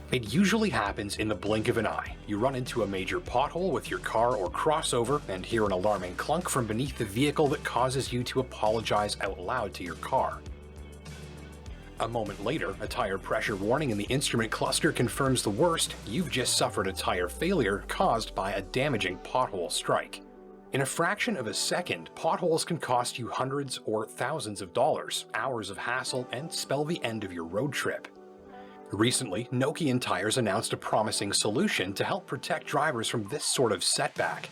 It usually happens in the blink of an eye. You run into a major pothole with your car or crossover and hear an alarming clunk from beneath the vehicle that causes you to apologize out loud to your car. A moment later, a tire pressure warning in the instrument cluster confirms the worst: you've just suffered a tire failure caused by a damaging pothole strike. In a fraction of a second, potholes can cost you hundreds or thousands of dollars, hours of hassle, and spell the end of your road trip. Recently, Nokian Tyres announced a promising solution to help protect drivers from this sort of setback.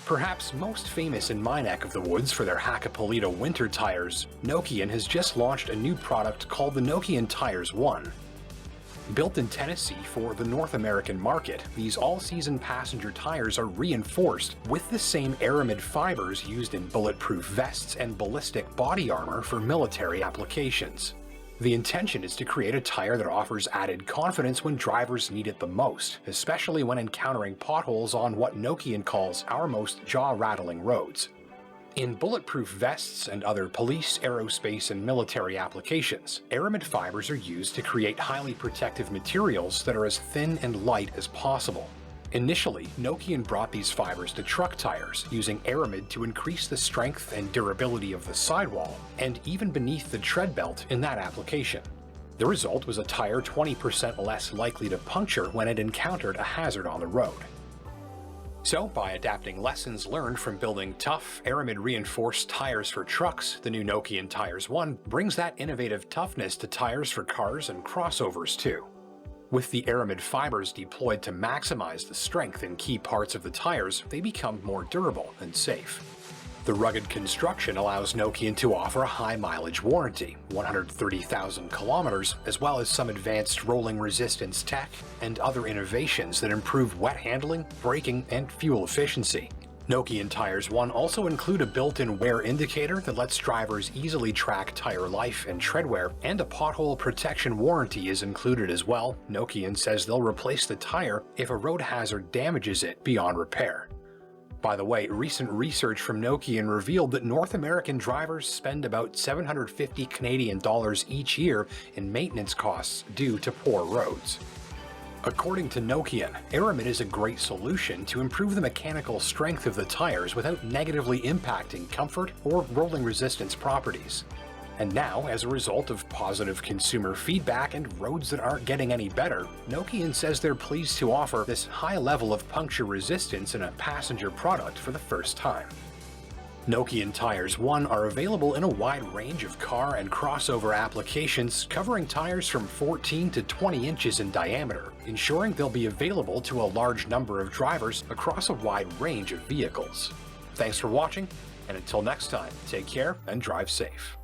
Perhaps most famous in my neck of the woods for their Hakkapeliitta winter tires, Nokian has just launched a new product called the Nokian Tyres 1. Built in Tennessee for the North American market, these all-season passenger tires are reinforced with the same aramid fibers used in bulletproof vests and ballistic body armor for military applications. The intention is to create a tire that offers added confidence when drivers need it the most, especially when encountering potholes on what Nokian calls our most jaw-rattling roads. In bulletproof vests and other police, aerospace, and military applications, aramid fibers are used to create highly protective materials that are as thin and light as possible. Initially, Nokian brought these fibers to truck tires, using aramid to increase the strength and durability of the sidewall, and even beneath the tread belt in that application. The result was a tire 20% less likely to puncture when it encountered a hazard on the road. So, by adapting lessons learned from building tough, aramid-reinforced tires for trucks, the new Nokian Tyres 1 brings that innovative toughness to tires for cars and crossovers too. With the aramid fibers deployed to maximize the strength in key parts of the tires, they become more durable and safe. The rugged construction allows Nokian to offer a high-mileage warranty, 130,000 kilometers, as well as some advanced rolling resistance tech and other innovations that improve wet handling, braking, and fuel efficiency. Nokian Tyres 1 also include a built-in wear indicator that lets drivers easily track tire life and tread wear, and a pothole protection warranty is included as well. Nokian says they'll replace the tire if a road hazard damages it beyond repair. By the way, recent research from Nokian revealed that North American drivers spend about 750 Canadian dollars each year in maintenance costs due to poor roads. According to Nokian, aramid is a great solution to improve the mechanical strength of the tires without negatively impacting comfort or rolling resistance properties. And now, as a result of positive consumer feedback and roads that aren't getting any better, Nokian says they're pleased to offer this high level of puncture resistance in a passenger product for the first time. Nokian Tyres 1 are available in a wide range of car and crossover applications, covering tires from 14 to 20 inches in diameter, ensuring they'll be available to a large number of drivers across a wide range of vehicles. Thanks for watching, and until next time, take care and drive safe.